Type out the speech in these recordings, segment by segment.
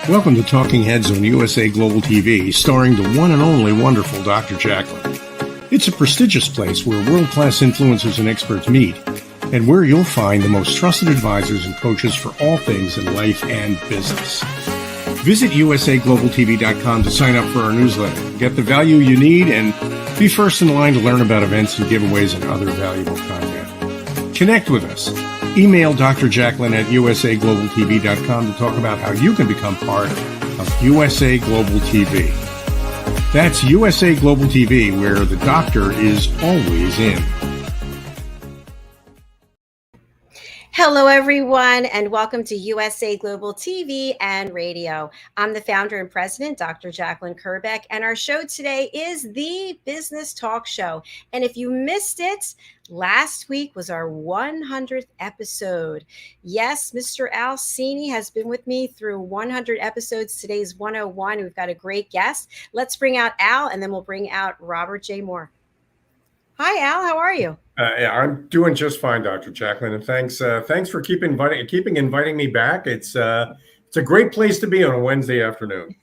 Welcome to Talking Heads on USA Global TV, starring the one and only wonderful Dr. JACALYN. It's a prestigious place where world-class influencers and experts meet, and where you'll find the most trusted advisors and coaches for all things in life and business. Visit usaglobaltv.com to sign up for our newsletter, get the value you need, and be first in line to learn about events and giveaways and other valuable content. Connect with us. Email Dr. JACALYN at usaglobaltv.com to talk about how you can become part of USA Global TV. That's USA Global TV, where the doctor is always in. Hello, everyone, and welcome to USA Global TV and Radio. I'm the founder and president, Dr. JACALYN KERBECK, and our show today is the Business Talk Show. And if you missed it, last week was our 100th episode. Yes, Mr. al.cini has been with me through 100 episodes. Today's 101. We've got a great guest. Let's bring out Al, and then we'll bring out Robert J. Moore. Hi, Al. How are you? I'm doing just fine, Dr. JACALYN, and thanks for keeping inviting me back. It's a great place to be on a Wednesday afternoon.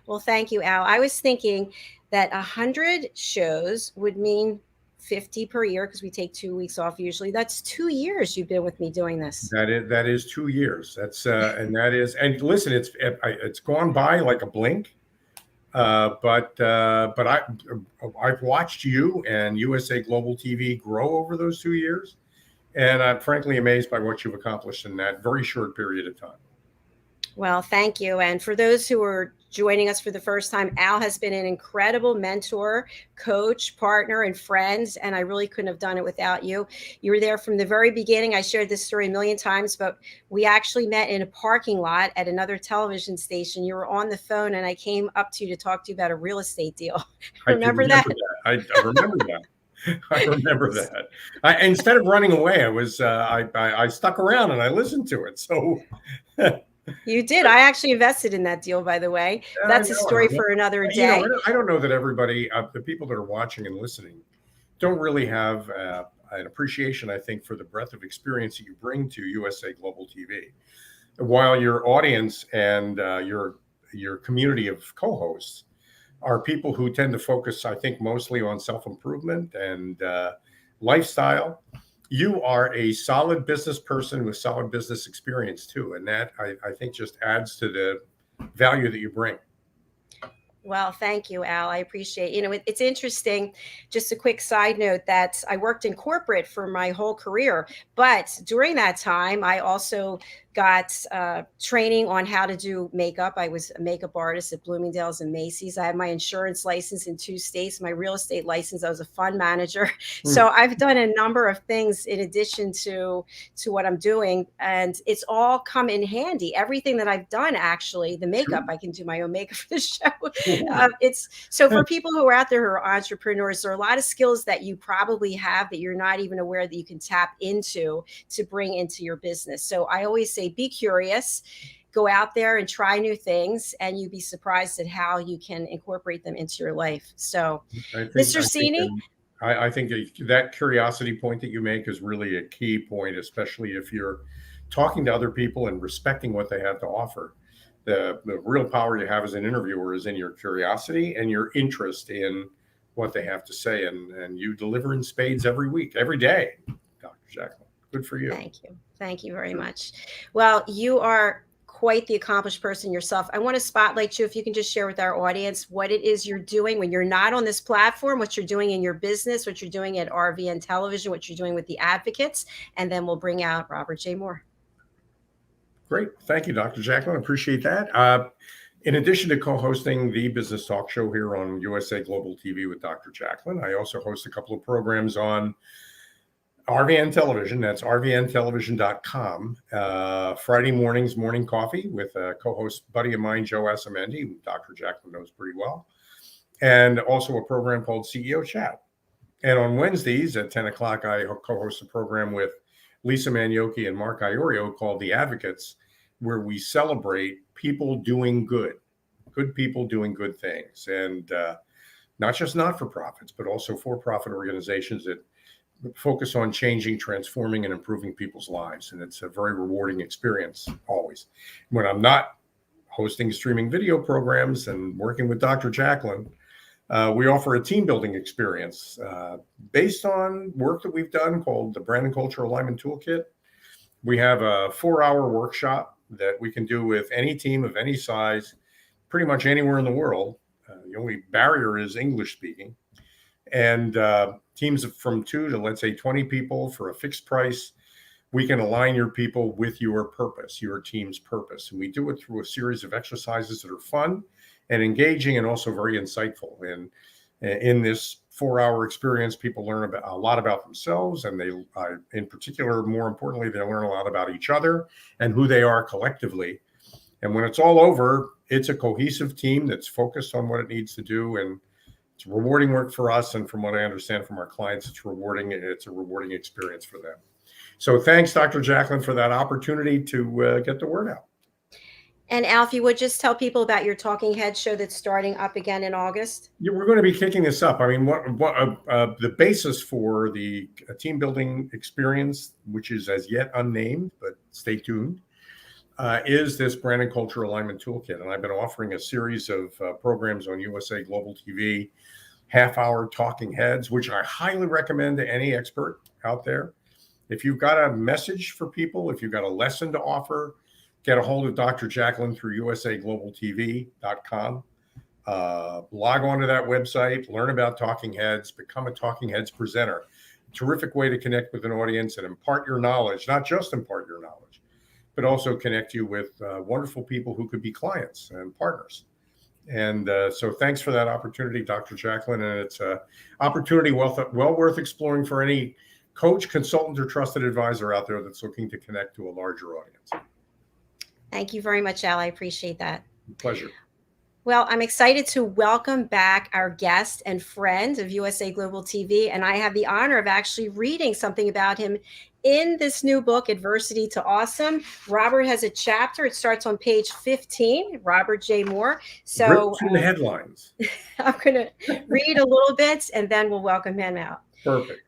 Well, thank you, Al. I was thinking that 100 shows would mean 50 per year because we take 2 weeks off usually. That's 2 years you've been with me doing this. That is 2 years. And listen, it's gone by like a blink. But I've watched you and USA Global TV grow over those 2 years, and I'm frankly amazed by what you've accomplished in that very short period of time. Well, thank you. And for those who are joining us for the first time, Al has been an incredible mentor, coach, partner, and friend, and I really couldn't have done it without you. You were there from the very beginning. I shared this story a million times, but we actually met in a parking lot at another television station. You were on the phone, and I came up to you to talk to you about a real estate deal. Remember that? I remember that. I remember that. Instead of running away, I stuck around and I listened to it. So. You did. I actually invested in that deal, by the way. That's a story for another day. I don't know that everybody, the people that are watching and listening, don't really have an appreciation, I think, for the breadth of experience that you bring to USA Global TV. While your audience and your community of co-hosts are people who tend to focus, I think, mostly on self-improvement and lifestyle, you are a solid business person with solid business experience too. And that I think just adds to the value that you bring. Well, thank you, Al. I appreciate it. It's interesting. Just a quick side note that I worked in corporate for my whole career. But during that time, I also got training on how to do makeup. I was a makeup artist at Bloomingdale's and Macy's. I had my insurance license in 2 states, my real estate license. I was a fund manager. So I've done a number of things in addition to what I'm doing. And it's all come in handy. Everything that I've done, actually, the makeup, I can do my own makeup for the show. It's so for people who are out there who are entrepreneurs, there are a lot of skills that you probably have that you're not even aware that you can tap into to bring into your business. So I always say, be curious, go out there and try new things, and you'd be surprised at how you can incorporate them into your life. So, Mr. Cini, I think that curiosity point that you make is really a key point, especially if you're talking to other people and respecting what they have to offer. The real power you have as an interviewer is in your curiosity and your interest in what they have to say. And you deliver in spades every week, every day, Dr. JACALYN. Good for you. Thank you. Thank you very much. Well, you are quite the accomplished person yourself. I want to spotlight you. If you can just share with our audience what it is you're doing when you're not on this platform, what you're doing in your business, what you're doing at RVN Television, what you're doing with the advocates, and then we'll bring out Robert J. Moore. Great. Thank you, Dr. JACALYN. Appreciate that. In addition to co-hosting the Business Talk Show here on USA Global TV with Dr. JACALYN, I also host a couple of programs on RVN Television. That's rvntelevision.com. Friday mornings, morning coffee with a co-host buddy of mine, Joe Asamendi, who Dr. JACALYN knows pretty well. And also a program called CEO Chat. And on Wednesdays at 10 o'clock, I co-host a program with Lisa Manioki and Mark Iorio called The Advocates, where we celebrate people doing good people doing good things. And not just not-for-profits, but also for-profit organizations that focus on changing, transforming, and improving people's lives. And it's a very rewarding experience always. When I'm not hosting streaming video programs and working with Dr. Jacqualyn, we offer a team building experience based on work that we've done called the Brand and Culture Alignment Toolkit. We have a 4-hour workshop that we can do with any team of any size, pretty much anywhere in the world. The only barrier is English speaking. And teams from 2 to, let's say, 20 people for a fixed price. We can align your people with your purpose, your team's purpose. And we do it through a series of exercises that are fun and engaging and also very insightful. And in this 4-hour experience, people learn a lot about themselves, and they, in particular, more importantly, they learn a lot about each other and who they are collectively. And when it's all over, it's a cohesive team that's focused on what it needs to do, and it's rewarding work for us. And from what I understand from our clients, it's rewarding. It's a rewarding experience for them. So thanks, Dr. Jacqualyn, for that opportunity to get the word out. And Al, if you would just tell people about your Talking Heads show that's starting up again in August. Yeah, we're going to be kicking this up. I mean, the basis for the team building experience, which is as yet unnamed, but stay tuned, is this Brand and Culture Alignment Toolkit. And I've been offering a series of programs on USA Global TV, half-hour talking heads, which I highly recommend to any expert out there. If you've got a message for people, if you've got a lesson to offer, get a hold of Dr. Jacqualyn through usaglobaltv.com. Log on to that website, learn about Talking Heads, become a Talking Heads presenter. Terrific way to connect with an audience and impart your knowledge, not just impart your knowledge, but also connect you with wonderful people who could be clients and partners. And so thanks for that opportunity, Dr. Jacqualyn. And it's an opportunity well worth exploring for any coach, consultant, or trusted advisor out there that's looking to connect to a larger audience. Thank you very much, Al. I appreciate that. Pleasure. Well, I'm excited to welcome back our guest and friend of USA Global TV. And I have the honor of actually reading something about him in this new book, Adversity to Awesome. Robert has a chapter. It starts on page 15, Robert J. Moore. So the headlines. I'm going to read a little bit and then we'll welcome him out. Perfect.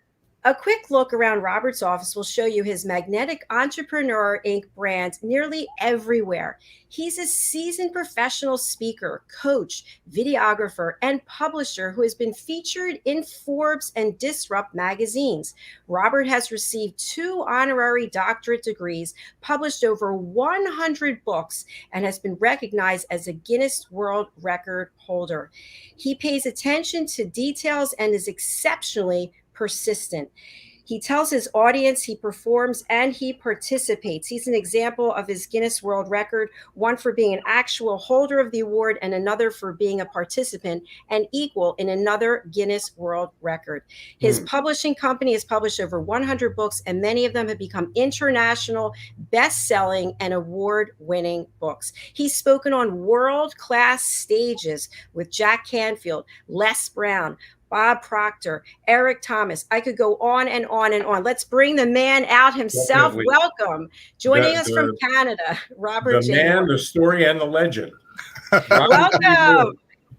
A quick look around Robert's office will show you his magnetic Entrepreneur Inc. brand nearly everywhere. He's a seasoned professional speaker, coach, videographer, and publisher who has been featured in Forbes and Disrupt magazines. Robert has received 2 honorary doctorate degrees, published over 100 books, and has been recognized as a Guinness World Record holder. He pays attention to details and is exceptionally persistent. He tells his audience he performs and he participates. He's an example of his Guinness World Record, one for being an actual holder of the award and another for being a participant and equal in another Guinness World Record. His publishing company has published over 100 books, and many of them have become international, best-selling, and award-winning books. He's spoken on world-class stages with Jack Canfield, Les Brown, Bob Proctor, Eric Thomas. I could go on and on and on. Let's bring the man out himself. Definitely. Welcome. Joining us from Canada, Robert J. The man, Moore. the story, and the legend. Welcome.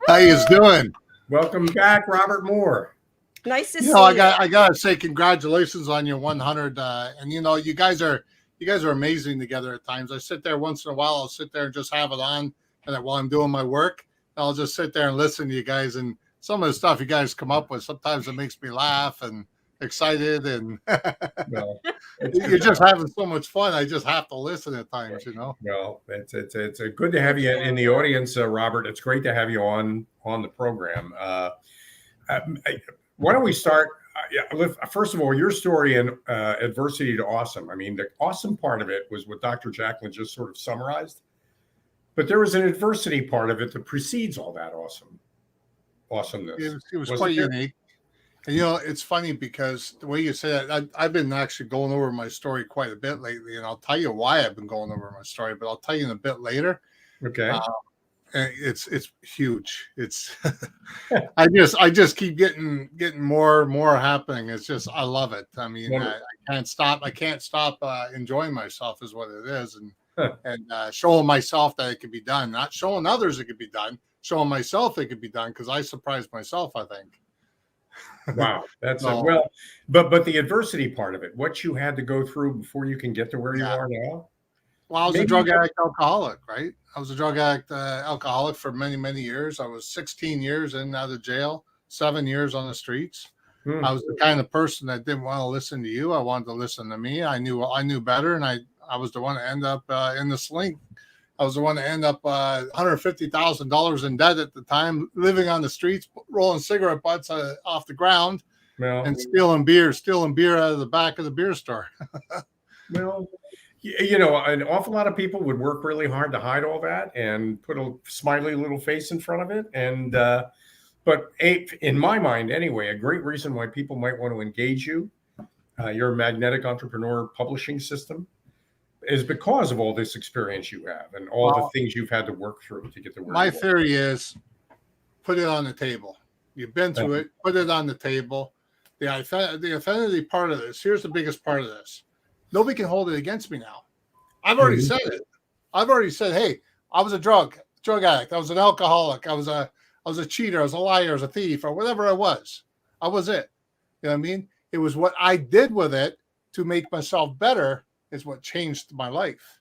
How you doing? Welcome back, Robert Moore. Nice to see you. I gotta say congratulations on your 100. And you guys are amazing together at times. I sit there once in a while. I'll sit there and just have it on, and while I'm doing my work, I'll just sit there and listen to you guys. And some of the stuff you guys come up with, sometimes it makes me laugh and excited, and you're just having so much fun. I just have to listen at times, Well, it's good to have you in the audience, Robert. It's great to have you on the program. Why don't we start? First of all, your story in Adversity to Awesome. I mean, the awesome part of it was what Dr. Jacqualyn just sort of summarized, but there was an adversity part of it that precedes all that awesomeness. It was quite unique. And it's funny because the way you say that, I've been actually going over my story quite a bit lately, and I'll tell you why I've been going over my story, but I'll tell you in a bit later. Okay. And it's huge. It's I just keep getting more happening. It's just, I love it. I mean, I can't stop. I can't stop enjoying myself is what it is, and showing myself that it can be done. Not showing others it can be done. Showing myself it could be done, because I surprised myself, I think. Wow, that's well, but the adversity part of it, what you had to go through before you can get to where you are now. Well, I was a Maybe drug addict alcoholic, right? I was a drug addict alcoholic for many, many years. I was 16 years in and out of jail, 7 years on the streets. Hmm. I was the kind of person that didn't want to listen to you. I wanted to listen to me. I knew better, and I was the one to end up in the sling. I was the one to end up $150,000 in debt at the time, living on the streets, rolling cigarette butts off the ground, Well, and stealing beer out of the back of the beer store. well, you know, an awful lot of people would work really hard to hide all that and put a smiley little face in front of it. And but in my mind, anyway, a great reason why people might want to engage you, your magnetic entrepreneur publishing system, is because of all this experience you have and all the things you've had to work through to get to where My you are. theory is put it on the table. You've been through it, put it on the table. The affinity part of this, here's the biggest part of this. Nobody can hold it against me now. I've already said it. I've already said, hey, I was a drug addict. I was an alcoholic. I was a cheater. I was a liar. I was a thief, or whatever I was. I was it. You know what I mean? It was what I did with it to make myself better is what changed my life.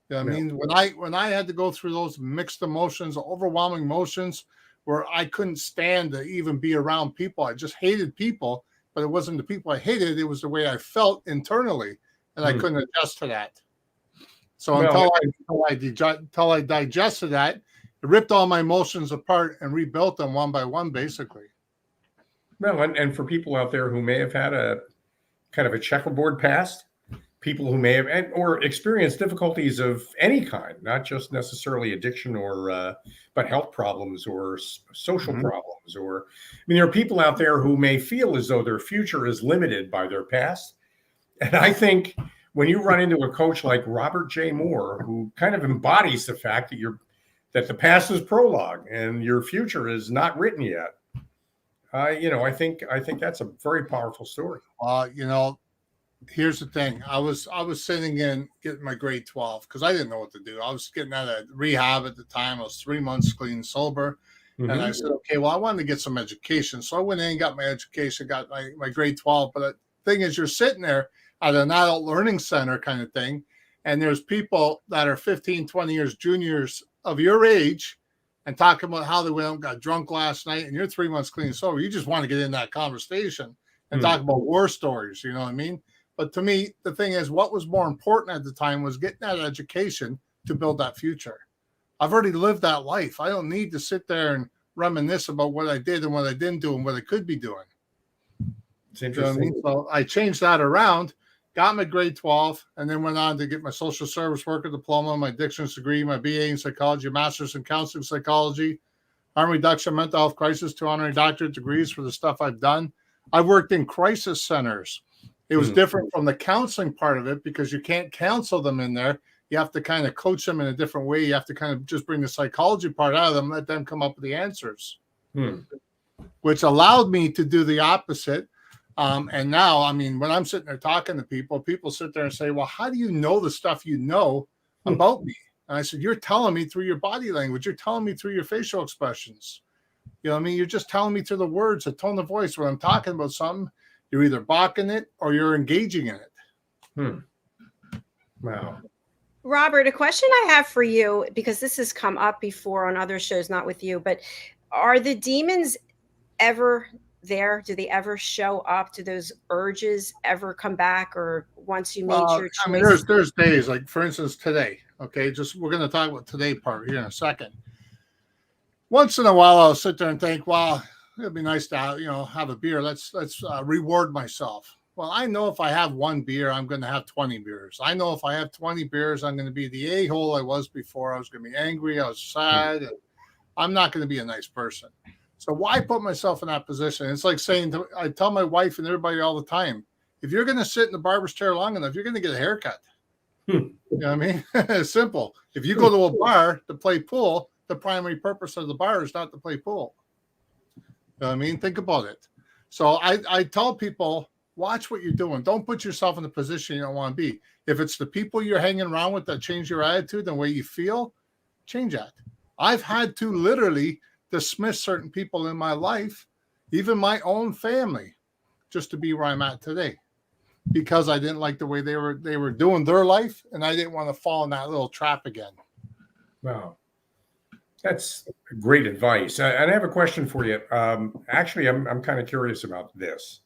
You know what I mean? When I had to go through those mixed emotions, overwhelming emotions, where I couldn't stand to even be around people. I just hated people, but it wasn't the people I hated. It was the way I felt internally, and I couldn't adjust to that. So until I digested that, it ripped all my emotions apart and rebuilt them one by one, basically. Well, and for people out there who may have had a kind of a checkerboard past, people who may have or experienced difficulties of any kind, not just necessarily addiction or but health problems or social problems, or I mean, there are people out there who may feel as though their future is limited by their past. And I think when you run into a coach like Robert J. Moore, who kind of embodies the fact that that the past is prologue and your future is not written yet, you know, I think that's a very powerful story. You know, here's the thing. I was sitting in getting my grade 12 because I didn't know what to do. I was getting out of rehab at the time. I was 3 months clean and sober. And I said, okay, well, I wanted to get some education. So I went in and got my education, got my grade 12. But the thing is, you're sitting there at an adult learning center kind of thing, and there's people that are 15, 20 years juniors of your age and talking about how they went out and got drunk last night, and you're 3 months clean and sober. You just want to get in that conversation and talk about war stories, you know what I mean? But to me, the thing is, what was more important at the time was getting that education to build that future. I've already lived that life. I don't need to sit there and reminisce about what I did and what I didn't do and what I could be doing. It's interesting. You know what I mean? So I changed that around, got my grade 12, and then went on to get my social service worker diploma, my addictions degree, my BA in psychology, master's in counseling psychology, harm reduction, mental health crisis, 2 honorary doctorate degrees for the stuff I've done. I've worked in crisis centers. It was different from the counseling part of it because you can't counsel them in there. You have to kind of coach them in a different way. You have to kind of just bring the psychology part out of them, let them come up with the answers, which allowed me to do the opposite. And now, I mean, when I'm sitting there talking to people, people sit there and say, well, how do you know the stuff you know about me? And I said, you're telling me through your body language. You're telling me through your facial expressions. You know what I mean? You're just telling me through the words, the tone of voice. When I'm talking about something, you're either balking it or you're engaging in it. Wow. Robert, a question I have for you, because this has come up before on other shows, not with you, but are the demons ever there? Do they ever show up? Do those urges ever come back? Or once you made your choice? I mean, there's days, like for instance, today, okay, we're going to talk about today part here in a second. Once in a while, I'll sit there and think, wow, it'd be nice to have a beer. Let's reward myself. Well, I know if I have one beer, I'm going to have 20 beers. I know if I have 20 beers, I'm going to be the a-hole I was before. I was going to be angry. I was sad. And I'm not going to be a nice person. So why put myself in that position? It's like saying, I tell my wife and everybody all the time, if you're going to sit in the barber's chair long enough, you're going to get a haircut. You know what I mean? It's simple. If you go to a bar to play pool, the primary purpose of the bar is not to play pool. You know what I mean? Think about it. So I tell people, watch what you're doing. Don't put yourself in a position you don't want to be. If it's the people you're hanging around with that change your attitude, the way you feel, change that. I've had to literally dismiss certain people in my life, even my own family, just to be where I'm at today. because I didn't like the way they were doing their life, and I didn't want to fall in that little trap again. Wow. That's great advice. And I have a question for you. Actually, I'm kind of curious about this.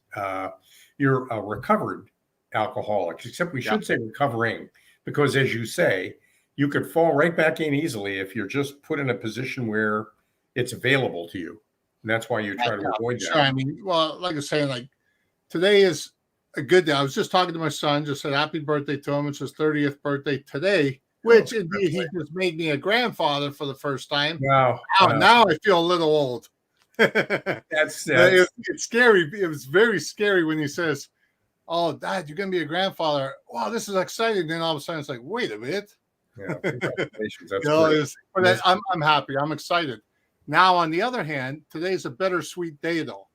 You're a recovered alcoholic, except we should say recovering, because as you say, you could fall right back in easily if you're just put in a position where it's available to you. And that's why you try to avoid that. Sure. I mean, well, like I was saying, like today is a good day. I was just talking to my son, just said happy birthday to him. It's his 30th birthday today, which indeed he just made me a grandfather for the first time. Wow. Now I feel a little old. It's scary. It was very scary when he says, "Oh, Dad, you're going to be a grandfather. Wow, this is exciting." Then all of a sudden it's like, wait a minute. Yeah, congratulations. That's great. I'm happy. I'm excited. Now, on the other hand, today's a bittersweet day, though.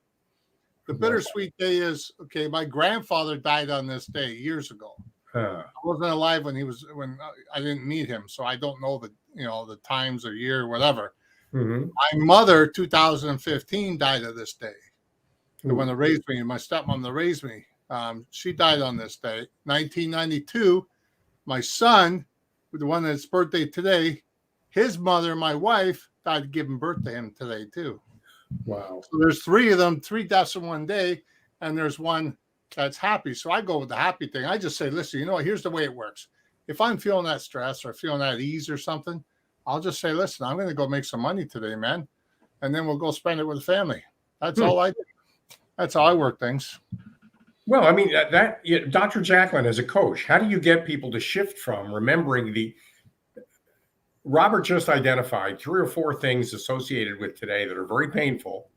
The bittersweet day is, okay, my grandfather died on this day years ago. I wasn't alive when I didn't meet him, so I don't know the times or year or whatever. Mm-hmm. My mother, 2015, died of this day. The one that raised me, my stepmom that raised me, she died on this day. 1992, my son, the one that's birthday today, his mother, my wife, died giving birth to him today too. Wow. So there's three of them, 3 deaths in one day, and there's one that's happy. So I go with the happy thing. I just say, listen, you know what? Here's the way it works. If I'm feeling that stress or feeling that ease or something, I'll just say, listen, I'm going to go make some money today, man. And then we'll go spend it with the family. That's all I do. That's how I work things. Well, I mean, Dr. JACALYN, as a coach, how do you get people to shift from remembering Robert just identified 3 or 4 things associated with today that are very painful,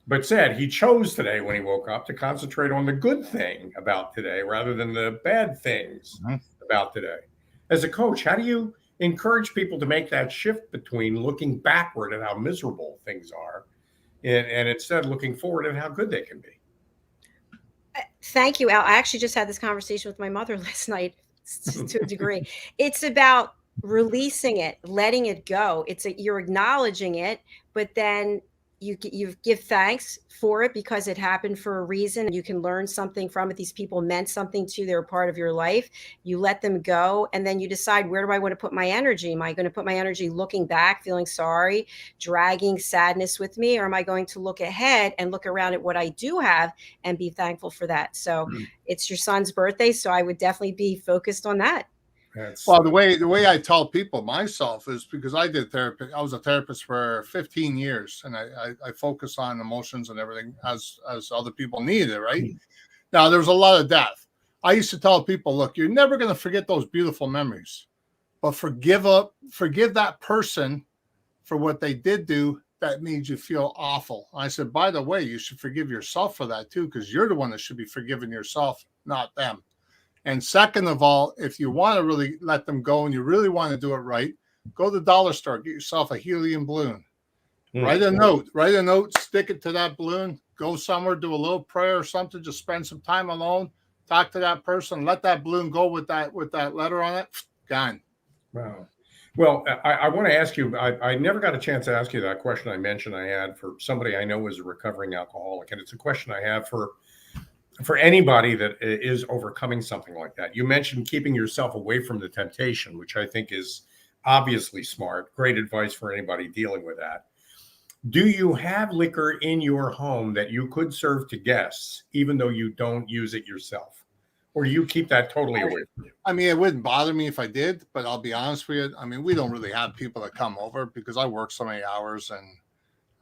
but said he chose today when he woke up to concentrate on the good thing about today rather than the bad things about today. As a coach, how do you encourage people to make that shift between looking backward at how miserable things are and instead looking forward at how good they can be? Thank you, Al. I actually just had this conversation with my mother last night to a degree. It's about releasing it, letting it go. You're acknowledging it, but then you give thanks for it because it happened for a reason. You can learn something from it. These people meant something to you. They're a part of your life. You let them go, and then you decide, where do I want to put my energy? Am I going to put my energy looking back, feeling sorry, dragging sadness with me, or am I going to look ahead and look around at what I do have and be thankful for that? So it's your son's birthday, so I would definitely be focused on that. Well, the way I tell people myself is because I did therapy. I was a therapist for 15 years, and I focus on emotions and everything as other people need it, right? Now, there's a lot of death. I used to tell people, look, you're never going to forget those beautiful memories, but forgive that person for what they did do that made you feel awful. I said, by the way, you should forgive yourself for that too, because you're the one that should be forgiving yourself, not them. And second of all, if you want to really let them go and you really want to do it right, go to the dollar store, get yourself a helium balloon. Write a note, stick it to that balloon, go somewhere, do a little prayer or something, just spend some time alone, talk to that person, let that balloon go with that letter on it, gone. Wow. Well, I want to ask you, I never got a chance to ask you that question I mentioned I had for somebody I know is a recovering alcoholic. And it's a question I have for anybody that is overcoming something like that. You mentioned keeping yourself away from the temptation, which I think is obviously smart. Great advice for anybody dealing with that. Do you have liquor in your home that you could serve to guests, even though you don't use it yourself? Or do you keep that totally away from you? I mean, it wouldn't bother me if I did, but I'll be honest with you. I mean, we don't really have people that come over because I work so many hours, and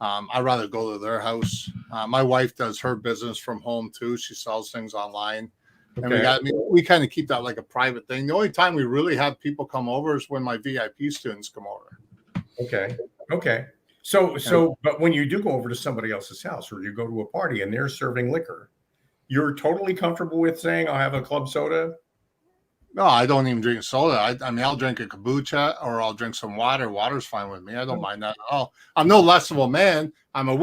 I'd rather go to their house. My wife does her business from home too. She sells things online. Okay. And we kind of keep that like a private thing. The only time we really have people come over is when my VIP students come over. Okay. So, but when you do go over to somebody else's house or you go to a party and they're serving liquor, you're totally comfortable with saying, I'll have a club soda? No, I don't even drink soda. I mean, I'll drink a kombucha or I'll drink some water. Water's fine with me. I don't mind that at all. I'm no less of a man. I am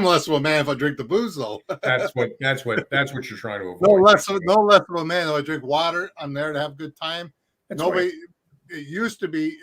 less of a man if I drink the booze, though. That's what you're trying to avoid. No less of a man if I drink water. I'm there to have a good time. Nobody. Right. It used to be.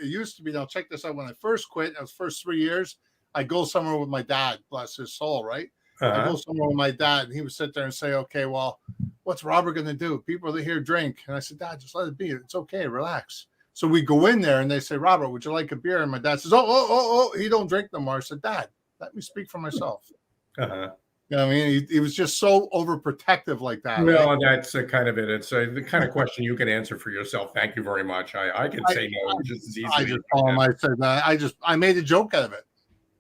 Now check this out. When I first quit, those first 3 years, I go somewhere with my dad. Bless his soul. Right. I go somewhere with my dad, and he would sit there and say, "Okay, well, what's Robert going to do? People are here drink. And I said, Dad, just let it be. It's okay. Relax. So we go in there and they say, Robert, would you like a beer? And my dad says, oh, he don't drink no more. I said, Dad, let me speak for myself. Uh-huh. You know what I mean? He was just so overprotective like that. No, right? that's kind of it. It's the kind of question you can answer for yourself. Thank you very much. I can say no just as easily. I just told him, I said, I made a joke out of it.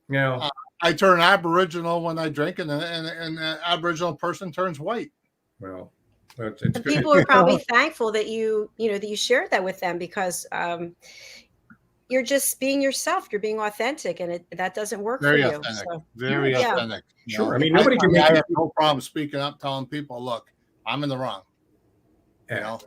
Yeah. I turn Aboriginal when I drink, and an Aboriginal person turns white. Well, it's And good. people are probably thankful that you shared that with them, because you're just being yourself. You're being authentic, and that doesn't work Very for you. authentic. So, Very yeah. authentic. Sure. I mean, nobody can make I have no problem speaking up, telling people, look, I'm in the wrong. Yeah. You know?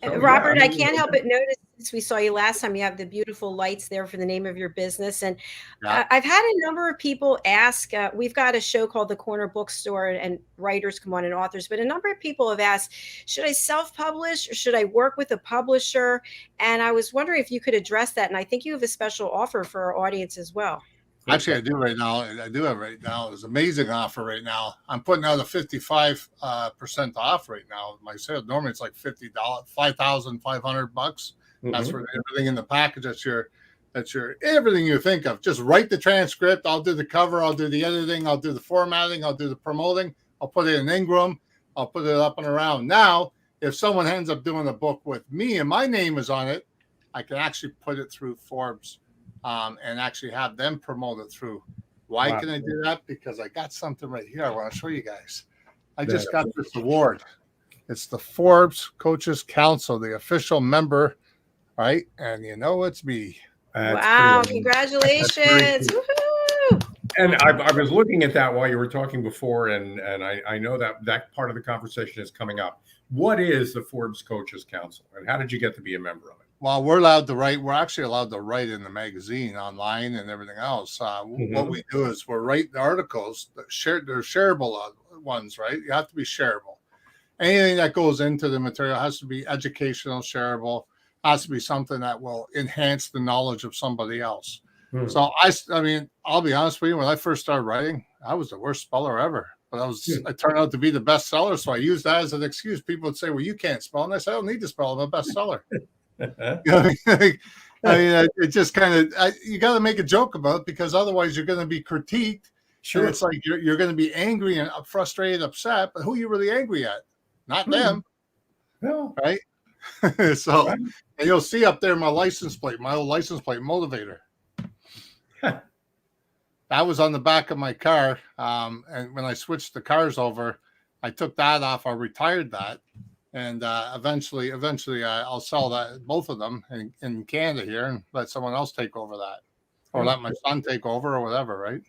And Robert, I can't help but notice, since we saw you last time, you have the beautiful lights there for the name of your business. And I've had a number of people ask, we've got a show called The Corner Bookstore, and writers come on, and authors, but a number of people have asked, should I self-publish or should I work with a publisher? And I was wondering if you could address that. And I think you have a special offer for our audience as well. Actually, I do right now. I do have right now. It's an amazing offer right now. I'm putting out a 55% off right now. My sale normally it's like $50, $5,500. That's for everything in the package. That's your everything you think of. Just write the transcript. I'll do the cover. I'll do the editing. I'll do the formatting. I'll do the promoting. I'll put it in Ingram. I'll put it up and around. Now, if someone ends up doing a book with me and my name is on it, I can actually put it through Forbes. And actually have them promote it through. Why can I do that? Because I got something right here I want to show you guys. I just got this award. It's the Forbes Coaches Council, the official member, right? And you know it's me. Wow, congratulations. Woohoo! And I was looking at that while you were talking before, and I know that part of the conversation is coming up. What is the Forbes Coaches Council, and how did you get to be a member of it? Well, we're allowed to write. We're actually allowed to write in the magazine, online, and everything else. What we do is we're writing articles that they're shareable ones, right? You have to be shareable. Anything that goes into the material has to be educational, shareable. Has to be something that will enhance the knowledge of somebody else. So I mean, I'll be honest with you. When I first started writing, I was the worst speller ever. But I turned out to be the bestseller, so I used that as an excuse. People would say, "Well, you can't spell," and I said, "I don't need to spell. I'm a bestseller." You know, I mean, it just kind of you got to make a joke about it, because otherwise you're going to be critiqued. Sure, and it's like you're going to be angry and frustrated, upset. But who are you really angry at? Not them, no, right? So, and you'll see up there my license plate, my old license plate, motivator. That was on the back of my car, and when I switched the cars over, I took that off. I retired that. And eventually, I'll sell both of them in Canada here, and let someone else take over that, or let my son take over, or whatever, right?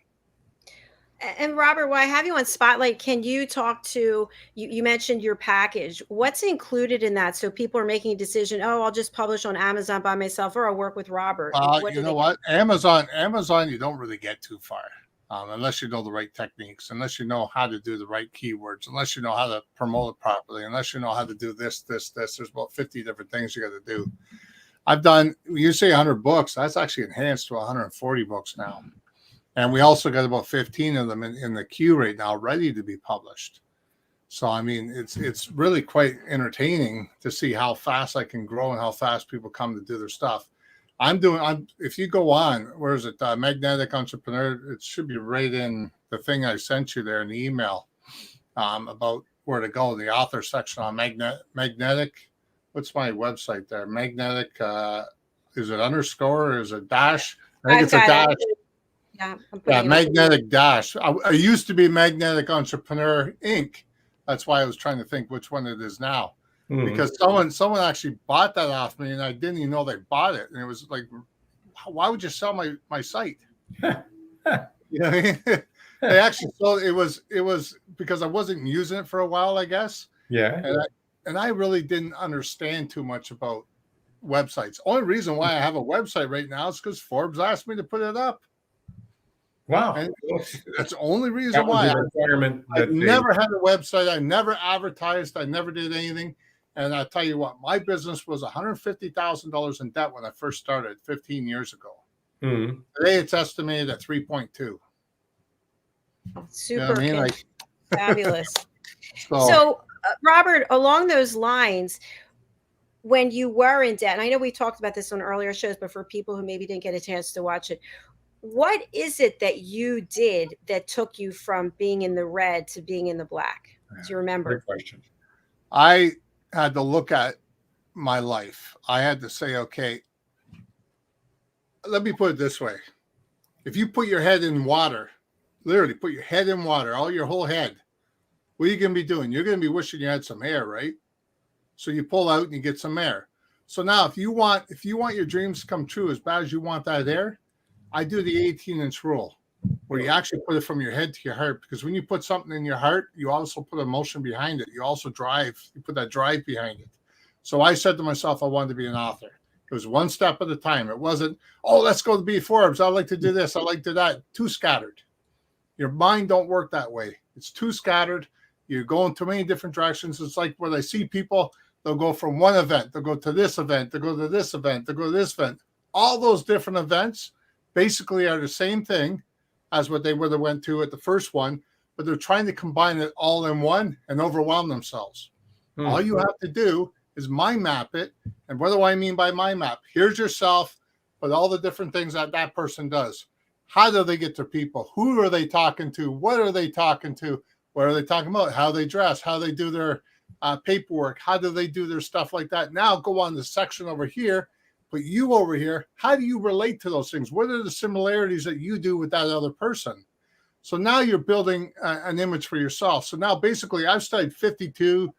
And Robert, while I have you on Spotlight, can you talk to you mentioned your package? What's included in that? So people are making a decision, oh, I'll just publish on Amazon by myself, or I'll work with Robert. You know what? Amazon, you don't really get too far. Unless you know the right techniques, unless you know how to do the right keywords, unless you know how to promote it properly, unless you know how to do this. There's about 50 different things you got to do. I've done, you say 100 books, that's actually enhanced to 140 books now. And we also got about 15 of them in the queue right now, ready to be published. So, I mean, it's really quite entertaining to see how fast I can grow and how fast people come to do their stuff. If you go on, where is it? Magnetic Entrepreneur. It should be right in the thing I sent you there in the email about where to go. The author section on magnetic. What's my website there? Magnetic. Is it underscore? Or is it dash? I think it's a dash. Yeah, Magnetic Dash. I used to be Magnetic Entrepreneur Inc. That's why I was trying to think which one it is now. Because someone actually bought that off me, and I didn't even know they bought it. And it was like, why would you sell my site? You know what I mean? They actually sold it. Was because I wasn't using it for a while, I guess. Yeah. And I really didn't understand too much about websites. Only reason why I have a website right now is because Forbes asked me to put it up. Wow. And that's the only reason why. I never had a website. I never advertised. I never did anything. And I'll tell you what, my business was $150,000 in debt when I first started 15 years ago. Today it's estimated at 3.2. Super, you know what I mean? Fabulous. So, Robert, along those lines, when you were in debt, and I know we talked about this on earlier shows, but for people who maybe didn't get a chance to watch it, what is it that you did that took you from being in the red to being in the black? Do you remember? Great question. I had to look at my life. I had to say, okay, let me put it this way. If you put your head in water, literally put your head in water, all your whole head, what are you going to be doing? You're going to be wishing you had some air, right? So you pull out and you get some air. So now if you want your dreams to come true as bad as you want that air, I do the 18-inch rule where you actually put it from your head to your heart, because when you put something in your heart, you also put emotion behind it. You also drive. You put that drive behind it. So I said to myself, I wanted to be an author. It was one step at a time. It wasn't, oh, let's go to be Forbes. I like to do this. I like to do that. Too scattered. Your mind don't work that way. It's too scattered. You're going too many different directions. It's like when I see people, they'll go from one event, they'll go to this event, they'll go to this event, they'll go to this event. All those different events basically are the same thing as what they would have went to at the first one, but they're trying to combine it all in one and overwhelm themselves. All you have to do is mind map it. And what do I mean by mind map? Here's yourself, but all the different things that that person does. How do they get to people? Who are they talking to? What are they talking to? What are they talking about? How they dress, how they do their paperwork, how do they do their stuff like that? Now go on the section over here, put you over here. How do you relate to those things? What are the similarities that you do with that other person? So now you're building an image for yourself. So now basically I've studied 52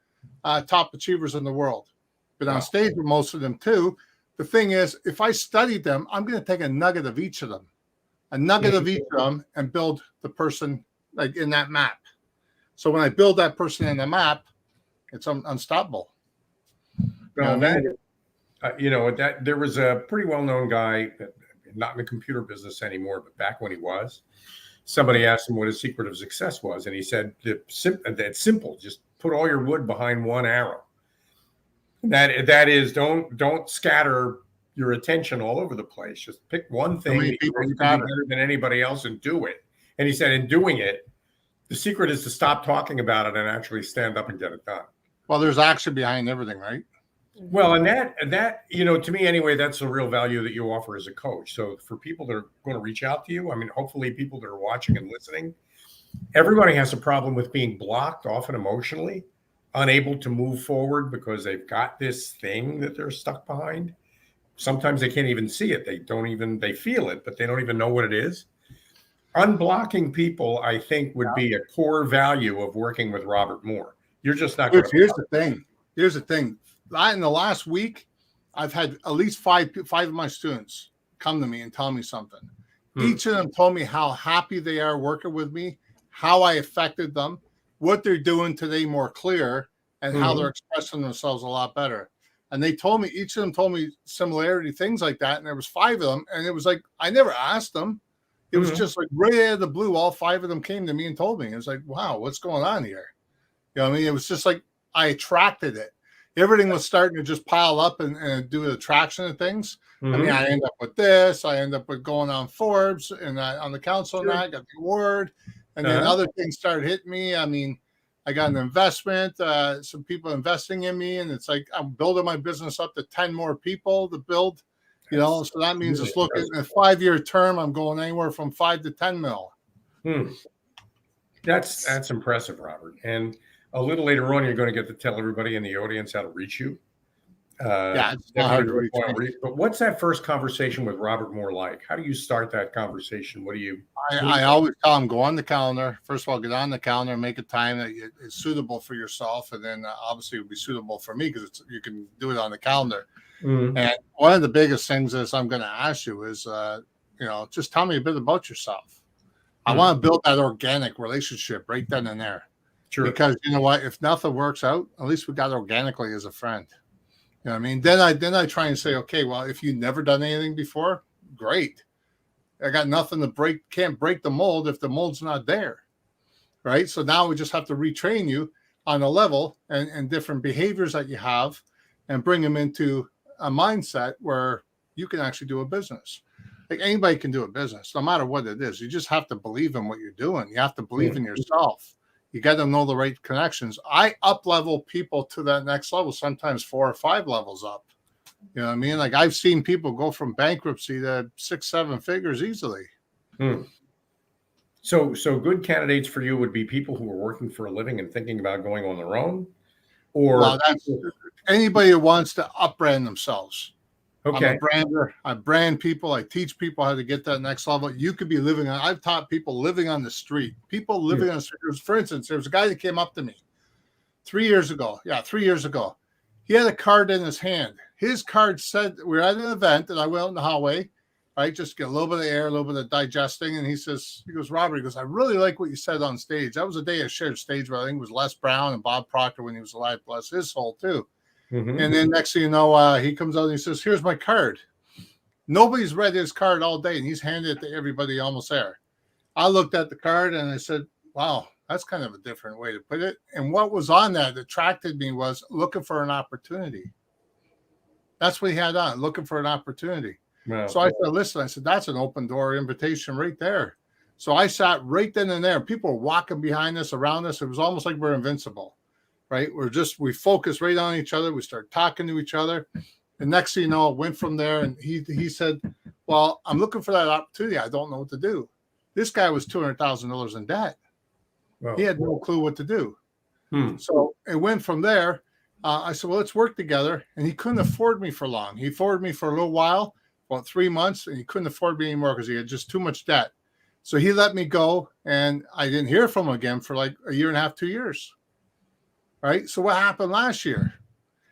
top achievers in the world. Been on stage with most of them too. The thing is, if I studied them, I'm going to take a nugget of each of them, and build the person like in that map. So when I build that person in the map, it's unstoppable. Well, that there was a pretty well-known guy, not in the computer business anymore, but back when he was, somebody asked him what his secret of success was, and he said that's simple. Just put all your wood behind one arrow. That is, don't scatter your attention all over the place. Just pick one thing that you can do better than anybody else and do it. And he said, in doing it, the secret is to stop talking about it and actually stand up and get it done. Well, there's action behind everything, right? Well, and that to me anyway, that's the real value that you offer as a coach. So for people that are going to reach out to you, I mean, hopefully people that are watching and listening, everybody has a problem with being blocked, often emotionally, unable to move forward because they've got this thing that they're stuck behind. Sometimes they can't even see it. They feel it, but they don't even know what it is. Unblocking people, I think, would be a core value of working with Robert Moore. You're just not going to. Here's the thing. In the last week, I've had at least five of my students come to me and tell me something. Each of them told me how happy they are working with me, how I affected them, what they're doing today more clear, and how they're expressing themselves a lot better. And each of them told me similarity, things like that. And there was 5 of them. And it was like, I never asked them. It was just like right out of the blue. All 5 of them came to me and told me. It was like, wow, what's going on here? You know what I mean? It was just like I attracted it. Everything was starting to just pile up and do attraction and things. I mean, I end up with this. I end up with going on Forbes and on the council and I got the award. And then other things started hitting me. I mean, I got an investment, some people investing in me. And it's like I'm building my business up to 10 more people to build. So that means it's looking at a 5-year term. I'm going anywhere from 5 to 10 mil. That's impressive, Robert. And a little later on, you're going to get to tell everybody in the audience how to reach you. It's not hard to reach me. But what's that first conversation with Robert Moore like? How do you start that conversation? What do you? I always tell them, go on the calendar. First of all, get on the calendar, make a time that is suitable for yourself, and then obviously it will be suitable for me because you can do it on the calendar. And one of the biggest things is I'm going to ask you is, just tell me a bit about yourself. I want to build that organic relationship right then and there. Sure. Because you know what, if nothing works out, at least we got organically as a friend. You know what I mean? Then I try and say, okay, well, if you've never done anything before, great. I got nothing to break, can't break the mold if the mold's not there. Right. So now we just have to retrain you on a level and different behaviors that you have and bring them into a mindset where you can actually do a business. Like anybody can do a business, no matter what it is. You just have to believe in what you're doing. You have to believe in yourself. You got to know the right connections. I up level people to that next level, sometimes 4 or 5 levels up. You know what I mean? Like I've seen people go from bankruptcy to 6, 7 figures easily. Hmm. So good candidates for you would be people who are working for a living and thinking about going on their own, or Well, that's anybody who wants to upbrand themselves. I'm a okay. brander. I brand people. I teach people how to get that next level. You could be living on, I've taught people living on the street. People living on the street. For instance, there was a guy that came up to me 3 years ago. Yeah, 3 years ago. He had a card in his hand. His card said, we're at an event, and I went out in the hallway, right? Just get a little bit of air, a little bit of digesting. And he goes, Robert, he goes, I really like what you said on stage. That was a day I shared stage with, I think it was Les Brown and Bob Proctor when he was alive, bless his soul too. Mm-hmm. And then next thing you know, he comes out and he says, here's my card. Nobody's read his card all day, and he's handed it to everybody almost there. I looked at the card and I said, wow, that's kind of a different way to put it. And what was on that attracted me was looking for an opportunity. That's what he had on, looking for an opportunity. Wow. So I said, listen, I said, that's an open door invitation right there. So I sat right then and there. People were walking behind us, around us. It was almost like we're invincible, right? We focused right on each other. We started talking to each other. And next thing you know, it went from there. And he said, well, I'm looking for that opportunity. I don't know what to do. This guy was $200,000 in debt. Wow. He had no clue what to do. So it went from there. I said, well, let's work together. And he couldn't afford me for long. He afforded me for a little while, about 3 months, and he couldn't afford me anymore because he had just too much debt. So he let me go, and I didn't hear from him again for like a year and a half, 2 years. Right? So what happened last year?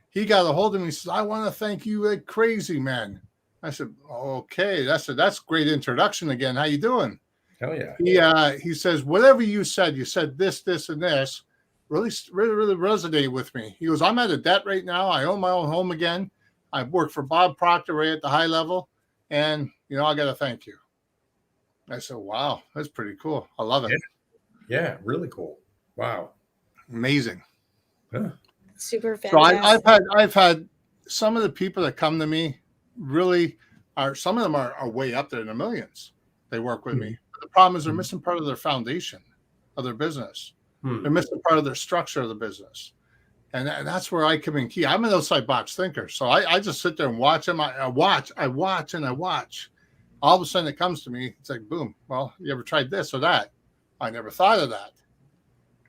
He got a hold of me and says, I want to thank you like crazy, man. I said, okay, that's a great introduction again. How you doing? Hell yeah. He says, whatever you said this, this, and this really resonated with me. He goes, I'm out of debt right now. I own my own home again. I work for Bob Proctor right at the high level. And, I got to thank you. I said, wow, that's pretty cool. I love it. Yeah, really cool. Wow. Amazing. Yeah. Super fantastic. So I've had some of the people that come to me really some of them are way up there in the millions. They work with me. But the problem is they're missing part of their foundation of their business. They're missing part of their structure of the business. And that's where I come in key. I'm an outside box thinker. So I just sit there and watch them. I watch. All of a sudden it comes to me. It's like, boom. Well, you ever tried this or that? I never thought of that.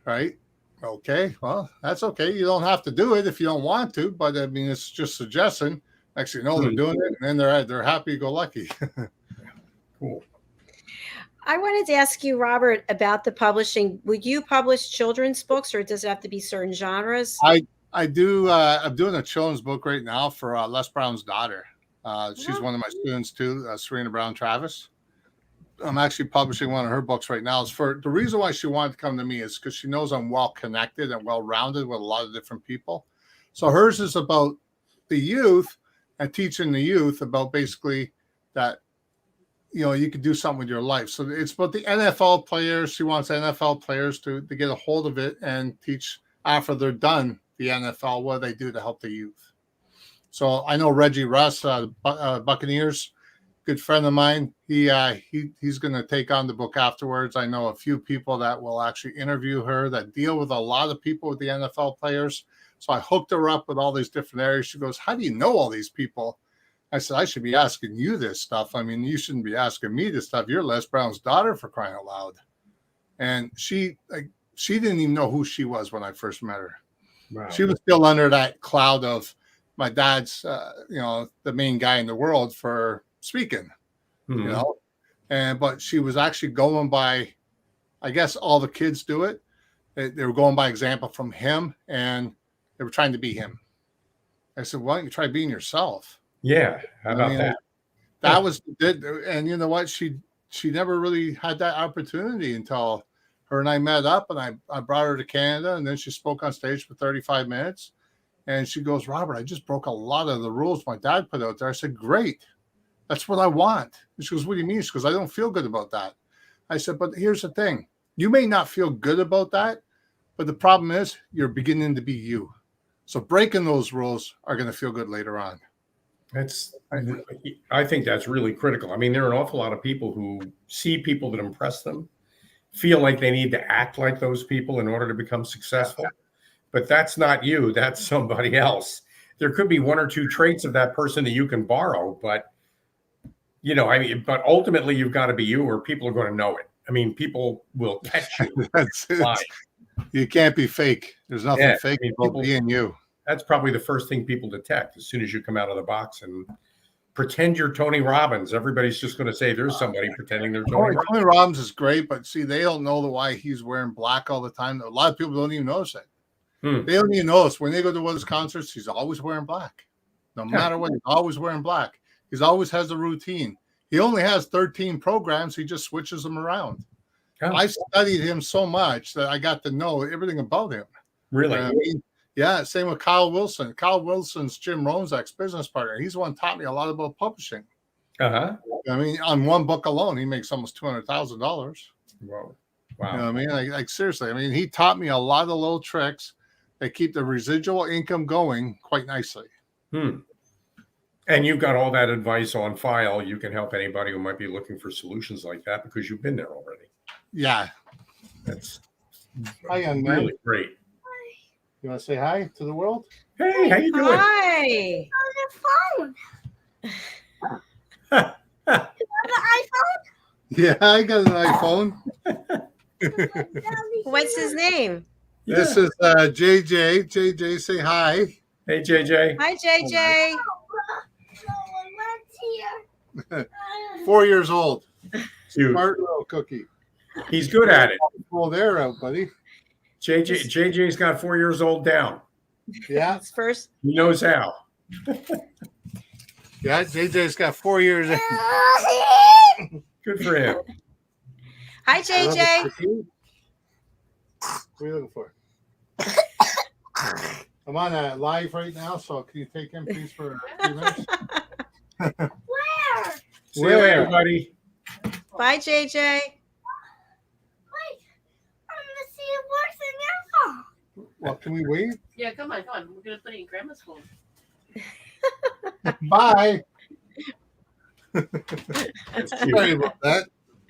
Right? Okay. Well, that's okay. You don't have to do it if you don't want to. But I mean, it's just suggestion. Actually, no, they're doing it. And then they're happy-go-lucky. Cool. I wanted to ask you, Robert, about the publishing. Would you publish children's books, or does it have to be certain genres? I do. I'm doing a children's book right now for Les Brown's daughter. She's one of my students too, Serena Brown Travis. I'm actually publishing one of her books right now. The reason why she wanted to come to me is because she knows I'm well connected and well rounded with a lot of different people. So hers is about the youth and teaching the youth about basically that you could do something with your life. So it's about the NFL players. She wants NFL players to get a hold of it and teach after they're done the NFL what they do to help the youth. So I know Reggie Russ, Buccaneers, good friend of mine. He's going to take on the book afterwards. I know a few people that will actually interview her that deal with a lot of people with the NFL players. So I hooked her up with all these different areas. She goes, how do you know all these people? I said, I should be asking you this stuff. I mean, you shouldn't be asking me this stuff. You're Les Brown's daughter, for crying out loud. And she didn't even know who she was when I first met her. Wow. She was still under that cloud of my dad's, the main guy in the world for speaking, but she was actually going by, I guess all the kids do it. They were going by example from him, and they were trying to be him. I said, why don't you try being yourself? Yeah. How about that? That was it. And you know what? She never really had that opportunity until her and I met up, and I brought her to Canada, and then she spoke on stage for 35 minutes. And she goes, Robert, I just broke a lot of the rules my dad put out there. I said, great. That's what I want. And she goes, what do you mean? She goes, I don't feel good about that. I said, but here's the thing. You may not feel good about that, but the problem is you're beginning to be you. So breaking those rules are going to feel good later on. I think that's really critical. I mean, there are an awful lot of people who see people that impress them, feel like they need to act like those people in order to become successful. But that's not you. That's somebody else. There could be one or two traits of that person that you can borrow, but but ultimately you've got to be you, or people are going to know it. I mean, people will catch you. That's it. Lie. You can't be fake. There's nothing fake about people, being you. That's probably the first thing people detect as soon as you come out of the box and pretend you're Tony Robbins. Everybody's just going to say there's somebody pretending they're Tony Robbins. Tony Robbins is great, but see, they don't know why he's wearing black all the time. A lot of people don't even notice it. They don't even notice when they go to one of his concerts. He's always wearing black, no matter what. He's always wearing black. He always has a routine. He only has 13 programs. He just switches them around. I studied him so much that I got to know everything about him. Really? I mean, yeah. Same with Kyle Wilson. Kyle Wilson's Jim Rohn's ex-business partner. He's the one taught me a lot about publishing. I mean, on one book alone, he makes almost $200,000. Whoa! Wow. You know what I mean? Like seriously. I mean, he taught me a lot of little tricks that keep the residual income going quite nicely. And you've got all that advice on file. You can help anybody who might be looking for solutions like that because you've been there already. Yeah. That's hi, young man. Really great. You want to say hi to the world? Hey, how you doing? Hi. On the phone. You have an Yeah, I got an iPhone. iPhone? What's his name? This is JJ. JJ, say hi. Hey, JJ. Hi, JJ. No one's here. 4 years old. Cute. Smart little cookie. He's good at it. Pull there out, buddy. JJ's got 4 years old down. Yeah. It's first. He knows how. Yeah, JJ's got 4 years. Good for him. Hi, JJ. What are you looking for? I'm on live right now, so can you take him, please, for a few minutes? Where? See you later, buddy. Bye, JJ. Wait, I'm gonna see it works in your phone. Well, can we wait? Yeah, come on. We're gonna put it in Grandma's phone. Bye. That's cute. Sorry about that.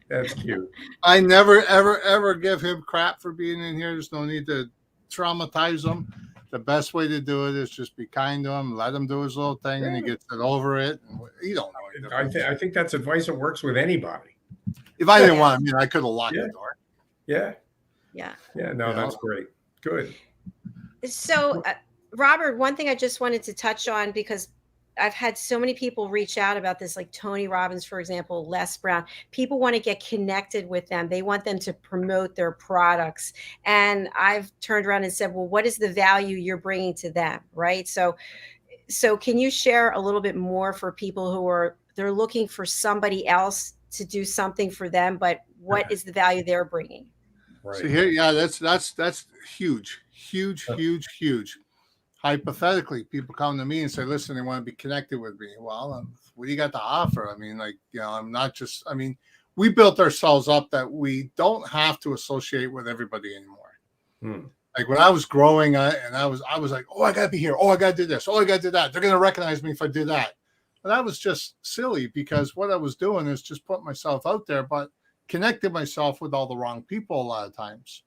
That's cute. I never, ever, ever give him crap for being in here. There's no need to traumatize him. The best way to do it is just be kind to him, let him do his little thing, and he gets it over it. You don't know. I think that's advice that works with anybody. If I didn't want him, I could have locked the door. Yeah. Yeah. Yeah. No, that's great. Good. So, Robert, one thing I just wanted to touch on, because I've had so many people reach out about this, like Tony Robbins, for example, Les Brown. People want to get connected with them. They want them to promote their products. And I've turned around and said, well, what is the value you're bringing to them, right? So can you share a little bit more for people who they're looking for somebody else to do something for them, but what is the value they're bringing? Right. So here, yeah, that's huge. Hypothetically, people come to me and say, listen, they want to be connected with me. Well, what do you got to offer? I mean, I'm not just, we built ourselves up that we don't have to associate with everybody anymore. Like when I was growing and I was like, oh, I got to be here. Oh, I got to do this. Oh, I got to do that. They're going to recognize me if I do that. But that was just silly because what I was doing is just putting myself out there, but connected myself with all the wrong people a lot of times.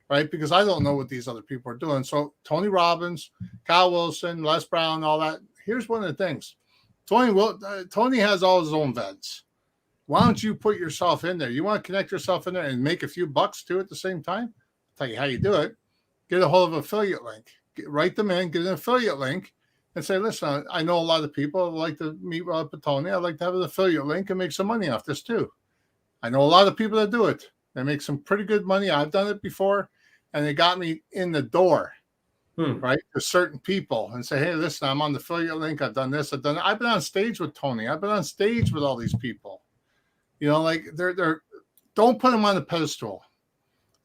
Right, because I don't know what these other people are doing. So Tony Robbins, Kyle Wilson, Les Brown, all that. Here's one of the things. Tony has all his own events. Why don't you put yourself in there? You want to connect yourself in there and make a few bucks too at the same time? I'll tell you how you do it. Get a hold of an affiliate link. Write them in, get an affiliate link, and say, listen, I know a lot of people would like to meet with Tony. I'd like to have an affiliate link and make some money off this too. I know a lot of people that do it. They make some pretty good money. I've done it before. And they got me in the door, right, to certain people and say, hey, listen, I'm on the affiliate link. I've done this. I've done that. I've been on stage with Tony. I've been on stage with all these people. You know, like they're don't put them on the pedestal.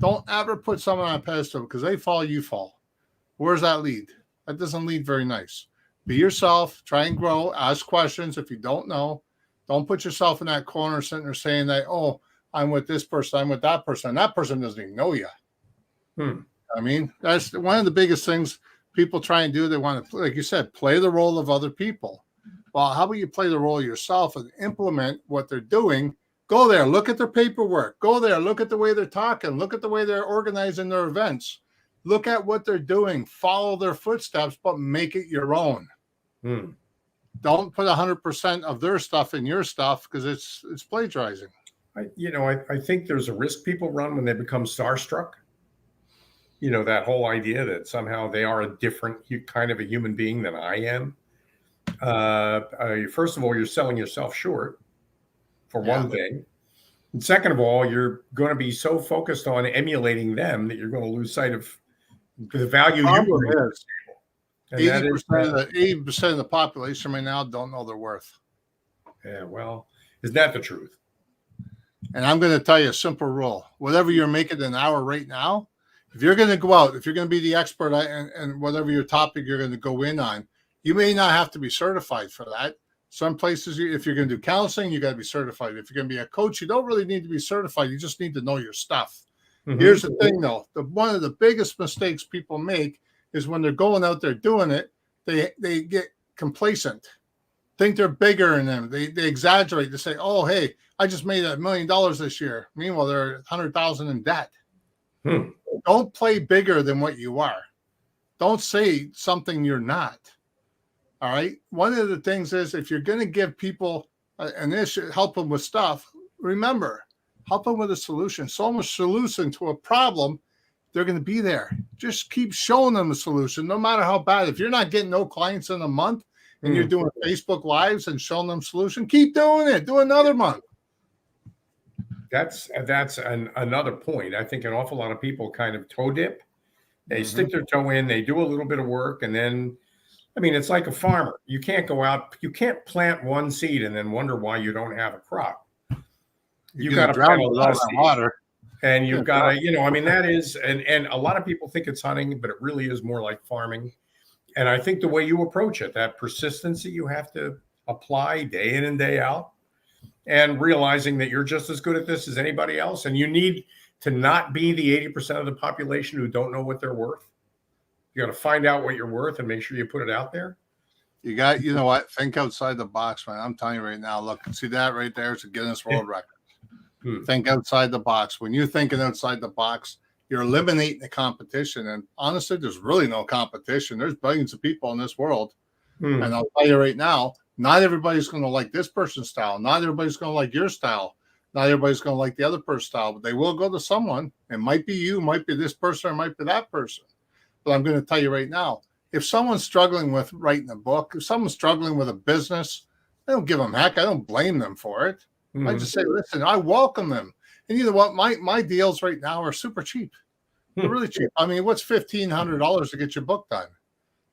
Don't ever put someone on a pedestal because they fall, you fall. Where does that lead? That doesn't lead very nice. Be yourself. Try and grow. Ask questions if you don't know. Don't put yourself in that corner sitting there saying that, oh, I'm with this person. I'm with that person. And that person doesn't even know you. I mean, that's one of the biggest things people try and do. They want to, like you said, play the role of other people. Well, how about you play the role yourself and implement what they're doing Go there, look at their paperwork. Go there, look at the way they're talking. Look at the way they're organizing their events. Look at what they're doing. Follow their footsteps, but make it your own. Hmm. Don't put 100% of their stuff in your stuff because it's plagiarizing. I think there's a risk people run when they become starstruck. That whole idea that somehow they are a different kind of a human being than I am. First of all, you're selling yourself short, for one thing. And second of all, you're going to be so focused on emulating them that you're going to lose sight of the value you bring. 80% of the population right now don't know their worth. Yeah, well, is that the truth? And I'm going to tell you a simple rule. Whatever you're making an hour right now, if you're going to go out, if you're going to be the expert and whatever your topic you're going to go in on, you may not have to be certified for that. Some places, if you're going to do counseling, you got to be certified. If you're going to be a coach, you don't really need to be certified. You just need to know your stuff. Mm-hmm. Here's the thing, though. One of the biggest mistakes people make is when they're going out there doing it, they get complacent, think they're bigger than them. They exaggerate. They say, "Oh, hey, I just made $1 million this year." Meanwhile, they're 100,000 in debt. Don't play bigger than what you are. Don't say something you're not. All right. One of the things is if you're going to give people an issue, help them with stuff, remember, help them with a solution. So much solution to a problem, they're going to be there. Just keep showing them a solution, no matter how bad. If you're not getting no clients in a month and you're doing Facebook Lives and showing them solution, keep doing it. Do another month. That's another point. I think an awful lot of people kind of toe dip. They stick their toe in, they do a little bit of work, and then, it's like a farmer. You can't go out, you can't plant one seed and then wonder why you don't have a crop. You've got to plant a lot of water. And you've got to, that is, and a lot of people think it's hunting, but it really is more like farming. And I think the way you approach it, that persistency you have to apply day in and day out, and realizing that you're just as good at this as anybody else. And you need to not be the 80% of the population who don't know what they're worth. You got to find out what you're worth and make sure you put it out there. You know what? Think outside the box, man. I'm telling you right now, look, see that right there? It's a Guinness World Record. Think outside the box. When you're thinking outside the box, you're eliminating the competition. And honestly, there's really no competition. There's billions of people in this world. And I'll tell you right now, not everybody's going to like this person's style. Not everybody's going to like your style. Not everybody's going to like the other person's style, but they will go to someone. It might be you, might be this person, or might be that person. But I'm going to tell you right now, if someone's struggling with writing a book, if someone's struggling with a business, I don't give them heck. I don't blame them for it. I just say, listen, I welcome them. And you know what? My deals right now are super cheap. They're really cheap. What's $1,500 to get your book done?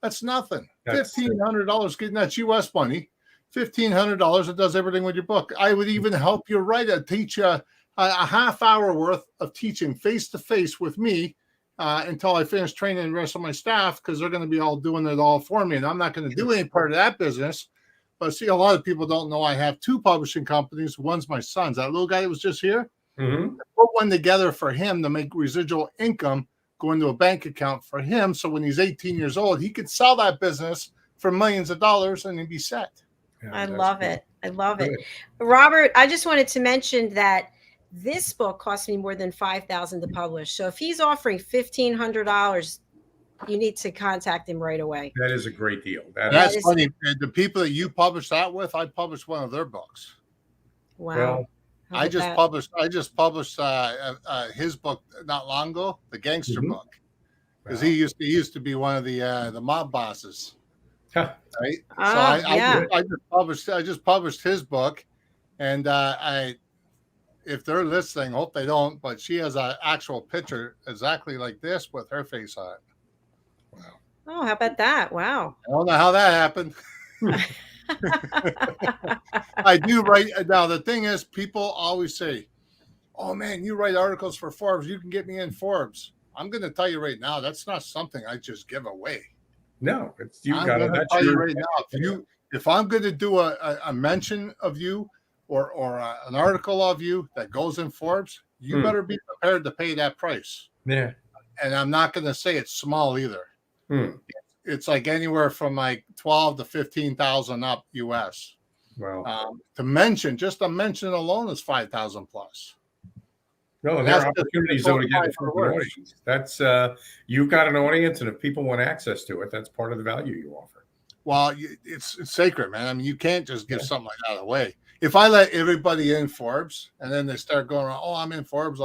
That's nothing. $1,500 getting that's U.S. money. $1,500. It does everything with your book. I would even help you write it. Teach you a half hour worth of teaching face to face with me until I finish training the rest of my staff, because they're going to be all doing it all for me, and I'm not going to do any part of that business. But see, a lot of people don't know I have two publishing companies. One's my son's. That little guy that was just here. I put one together for him to make residual income go into a bank account for him. So when he's 18 years old, he could sell that business for millions of dollars and he'd be set. Yeah, I love it. I love it. Robert, I just wanted to mention that this book cost me more than $5,000 to publish. So if he's offering $1,500, you need to contact him right away. That is a great deal. That's funny. The people that you published that with, I published one of their books. Wow. Well, I just published his book not long ago, the gangster book, because he used to be one of the mob bosses. Right. I just published his book, and if they're listening, hope they don't, but she has an actual picture exactly like this with her face on it. Wow. Oh, how about that? Wow. I don't know how that happened. I do write. Now, the thing is, people always say, "Oh man, you write articles for Forbes. You can get me in Forbes." I'm going to tell you right now, that's not something I just give away. No, I'm going to tell you right now, if I'm going to do a mention of you or an article of you that goes in Forbes, you better be prepared to pay that price. Yeah. And I'm not going to say it's small either. It's like anywhere from like 12 to 15,000 up US. Wow. To mention, just a mention alone is 5,000 plus. No, and And there that's are just opportunities the though to get in qualified front of an followers. audience. That's you've got an audience, and if people want access to it, that's part of the value you offer. Well, it's sacred, man. I mean, you can't just give something like that away. If I let everybody in Forbes and then they start going around, oh, I'm in Forbes,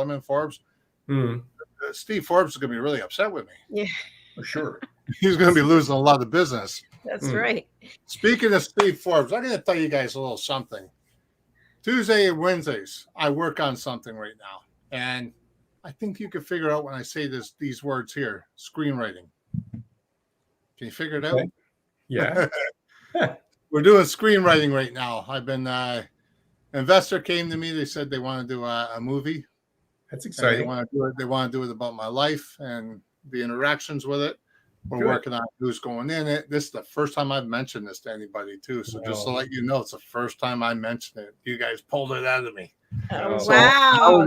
Steve Forbes is going to be really upset with me. Yeah, For sure. He's going to be losing a lot of business. that's right. Speaking of Steve Forbes, I'm going to tell you guys a little something. Tuesday and Wednesdays, I work on something right now. And I think you can figure out when I say these words here, screenwriting. Can you figure it out? Okay. Yeah. We're doing screenwriting right now. I've been investor came to me. They said they want to do a movie. That's And exciting. they want to do it about my life and the interactions with it. We're Good. working on who's going in it. This is the first time I've mentioned this to anybody too. So just to Wow. let you know, it's the first time I mentioned it. You guys pulled it out of me. Oh, So, wow.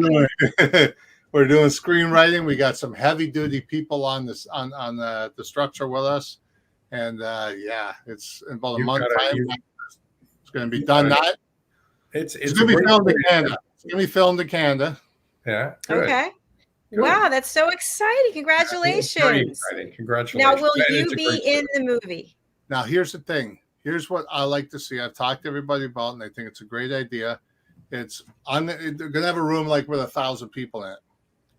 We're doing screenwriting. We got some heavy duty people on this on the structure with us. And yeah, it's in about a You've month gotta- time. you- It's going to be you've done. gotta- That It's it's a going to be great filmed in way to- Canada. It's going to be filmed in Canada. Yeah. Good. Okay. Good. Wow, that's so exciting. It's very Congratulations. exciting. Congratulations. Now, will And you it's a be great in story. the movie? Now, here's the thing. Here's what I like to see. I've talked to everybody about it, and they think it's a great idea. They're going to have a room like with 1,000 people in it.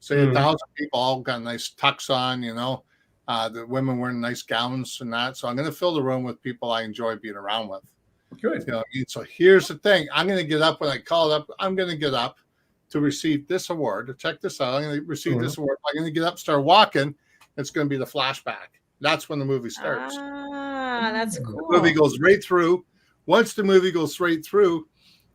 Say Mhm. 1,000 people all got nice tux on, you know. The women wearing nice gowns and that. So I'm going to fill the room with people I enjoy being around with. Good. You know what I mean? So here's the thing. I'm going to get up when I call it up. I'm going to get up to receive this award. Check this out. I'm going to receive this award. I'm going to get up, start walking. It's going to be the flashback. That's when the movie starts. Ah, that's The cool. movie goes right through. Once the movie goes straight through,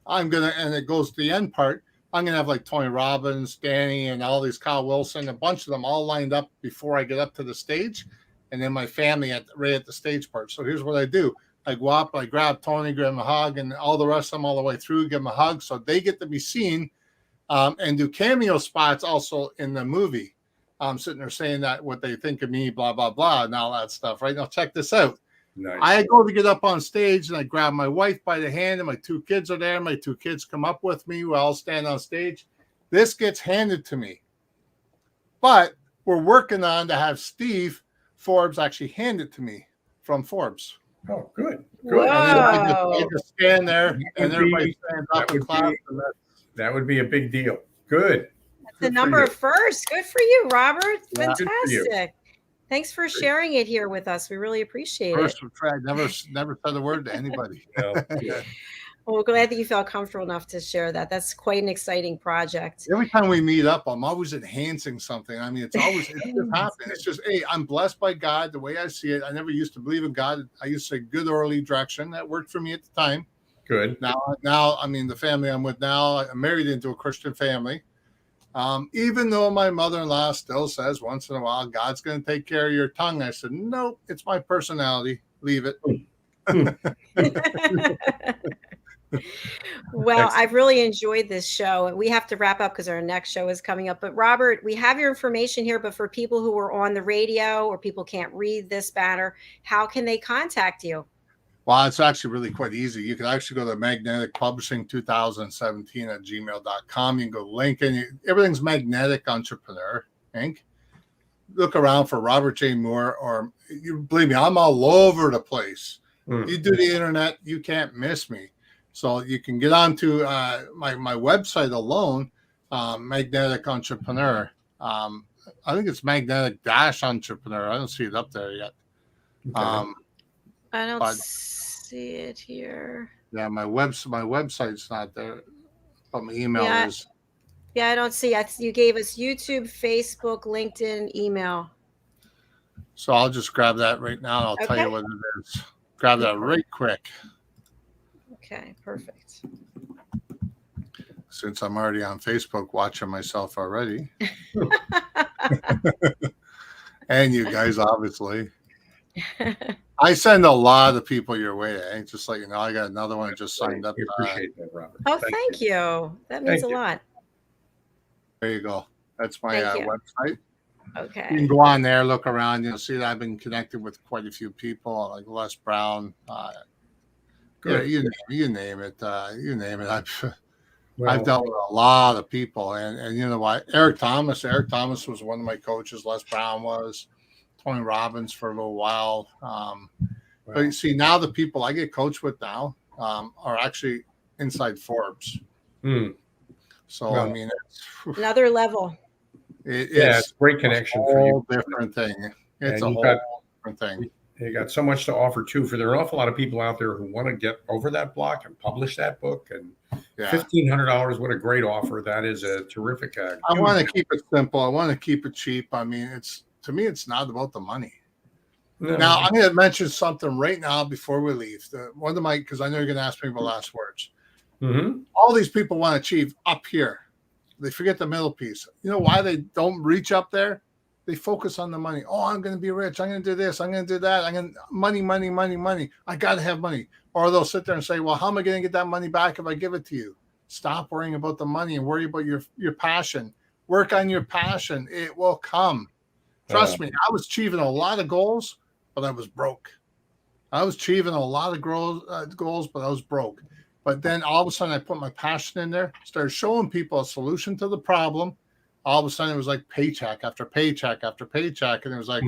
and it goes to the end part. I'm going to have like Tony Robbins, Danny, and all these Kyle Wilson, a bunch of them all lined up before I get up to the stage. And then my family right at the stage part. So here's what I do. I go up, I grab Tony, give him a hug, and all the rest of them all the way through, give them a hug. So they get to be seen and do cameo spots also in the movie. I'm sitting there saying that what they think of me, blah, blah, blah, and all that stuff. Right now, check this out. Nice. I go to get up on stage and I grab my wife by the hand and my 2 kids are there. My 2 kids come up with me. We all stand on stage. This gets handed to me. But we're working on to have Steve Forbes actually hand it to me from Forbes. Oh, good. Whoa. Good. And then I just stand there That and would everybody be- stands that up and would claps. be- That would be a big deal. Good. That's the Good for number you. of firsts. Good for you, Robert. Yeah. Good for you. Fantastic. Thanks for sharing it here with us. We really appreciate it. First try. Never said a word to anybody. Well, good. Well, we're glad that you felt comfortable enough to share that. That's quite an exciting project. Every time we meet up, I'm always enhancing something. I mean, it's just happening. It's just, hey, I'm blessed by God the way I see it. I never used to believe in God. I used to say good early direction. That worked for me at the time. Good. Now, I mean, the family I'm with now, I'm married into a Christian family. Even though my mother-in-law still says once in a while, God's going to take care of your tongue. I said, nope, it's my personality. Leave it. Well, Excellent. I've really enjoyed this show. We have to wrap up because our next show is coming up. But Robert, we have your information here. But for people who are on the radio or people can't read this banner, how can they contact you? Well, it's actually really quite easy. You can actually go to Magnetic Publishing 2017 at gmail.com. You can go link in. Everything's Magnetic Entrepreneur Inc. Look around for Robert J. Moore, or you believe me, I'm all over the place. Mm. You do the internet, you can't miss me. So you can get onto my website alone, Magnetic Entrepreneur. I think it's Magnetic Entrepreneur. I don't see it up there yet. Okay. I don't But- see it here. Yeah, my website's not there, but my email Yeah. is. Yeah, I don't see. You gave us YouTube, Facebook, LinkedIn, email. So I'll just grab that right now. And I'll tell Okay. you what it is. Grab that right quick, Okay, perfect. since I'm already on Facebook watching myself already, and you guys obviously. I send a lot of people your way. Just let you know, I got another one just signed up. We appreciate that, Robert. Oh, thank you. That means Thank a you. lot. There you go. That's my Thank you. website. You Okay. can go on there, look around. You'll see that I've been connected with quite a few people, like Les Brown, Yeah, Good. you name it. You name it. I've Well, dealt with a lot of people, and you know what? Eric Thomas. Eric Thomas was one of my coaches. Les Brown was. Tony Robbins for a little while. But you see, now the people I get coached with now are actually inside Forbes. hmm. So Well, I mean, Another level. yeah, it's it's a great a connection for whole you. different thing. It's And a you've whole got different thing. you got so much to offer too. For there are an awful lot of people out there who want to get over that block and publish that book. And Yeah, $1,500, what a great offer! That is a terrific. I want to keep it simple. I want to keep it cheap. I mean, to me, it's not about the money. Now, I'm going to mention something right now before we leave. One of my, because I know you're going to ask me about last words. Mm-hmm. All these people want to achieve up here. They forget the middle piece. You know why they don't reach up there? They focus on the money. Oh, I'm going to be rich. I'm going to do this. I'm going to do that. I'm going to money, money, money, money. I got to have money. Or they'll sit there and say, well, how am I going to get that money back if I give it to you? Stop worrying about the money and worry about your passion. Work on your passion. It will come. Trust me. I was achieving a lot of goals, but I was broke. I was achieving a lot of goals, but I was broke. But then all of a sudden I put my passion in there, started showing people a solution to the problem. All of a sudden it was like paycheck after paycheck after paycheck. And it was like,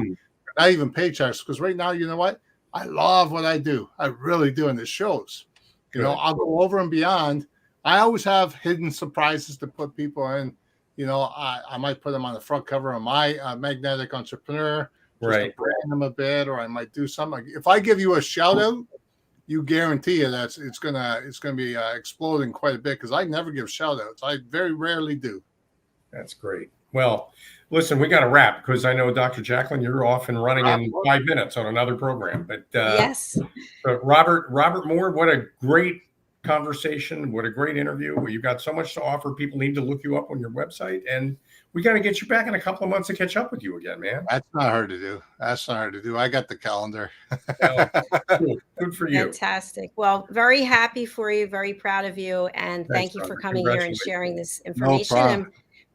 not even paychecks, because right now, you know what? I love what I do. I really do. And it shows. You know, I'll go over and beyond. I always have hidden surprises to put people in. You know, I might put them on the front cover of my Magnetic Entrepreneur, just to brand them a bit, or I might do something. If I give you a shout out, you guarantee you that it's gonna be exploding quite a bit, because I never give shout outs. I very rarely do. That's great. Well, listen, we got to wrap, because I know, Dr. JACALYN, you're off and running in 5 minutes on another program. But Yes. But Robert Moore, what a great conversation. What a great interview. You've got so much to offer. People need to look you up on your website, and we got to get you back in a couple of months to catch up with you again, man. That's not hard to do. I got the calendar. Good for you. Fantastic. Well, very happy for you. Very proud of you. And thank you for coming here and sharing this information. And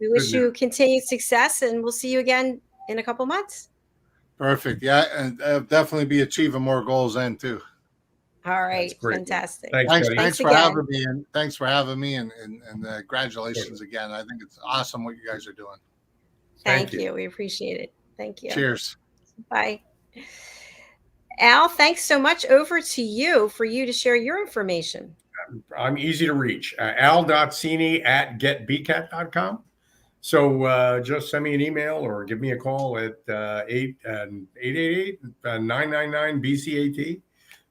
we wish you continued success, and we'll see you again in a couple months. Perfect. Yeah. And definitely be achieving more goals then too. All right. Fantastic. Thanks for having me. And thanks for having me. And congratulations again. I think it's awesome what you guys are doing. Thank you. We appreciate it. Thank you. Cheers. Bye. Al, thanks so much. Over to you for you to share your information. I'm easy to reach. al.cini at getbcat.com. So just send me an email or give me a call at 888-999-BCAT.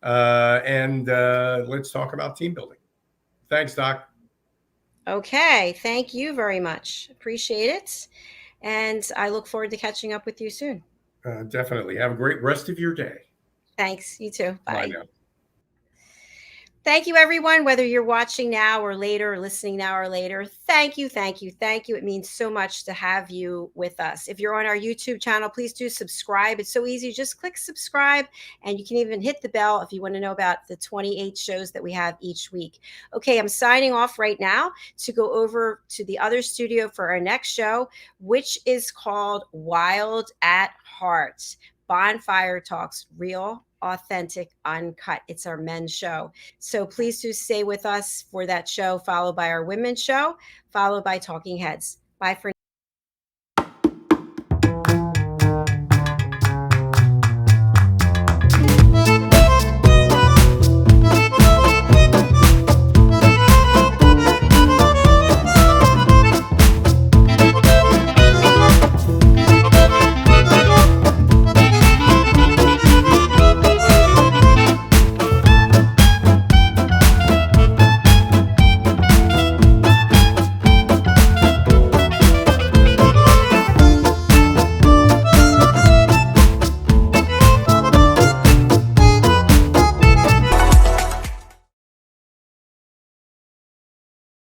And let's talk about team building. Thanks, Doc. Okay. Thank you very much. Appreciate it. And I look forward to catching up with you soon. Definitely. Have a great rest of your day. Thanks. You too. Bye. Bye now. Thank you, everyone, whether you're watching now or later, or listening now or later. Thank you, thank you, thank you. It means so much to have you with us. If you're on our YouTube channel, please do subscribe. It's so easy. Just click subscribe, and you can even hit the bell if you want to know about the 28 shows that we have each week. Okay, I'm signing off right now to go over to the other studio for our next show, which is called Wild at Heart. Bonfire Talks, real, authentic, uncut. It's our men's show. So please do stay with us for that show, followed by our women's show, followed by Talking Heads. Bye for now.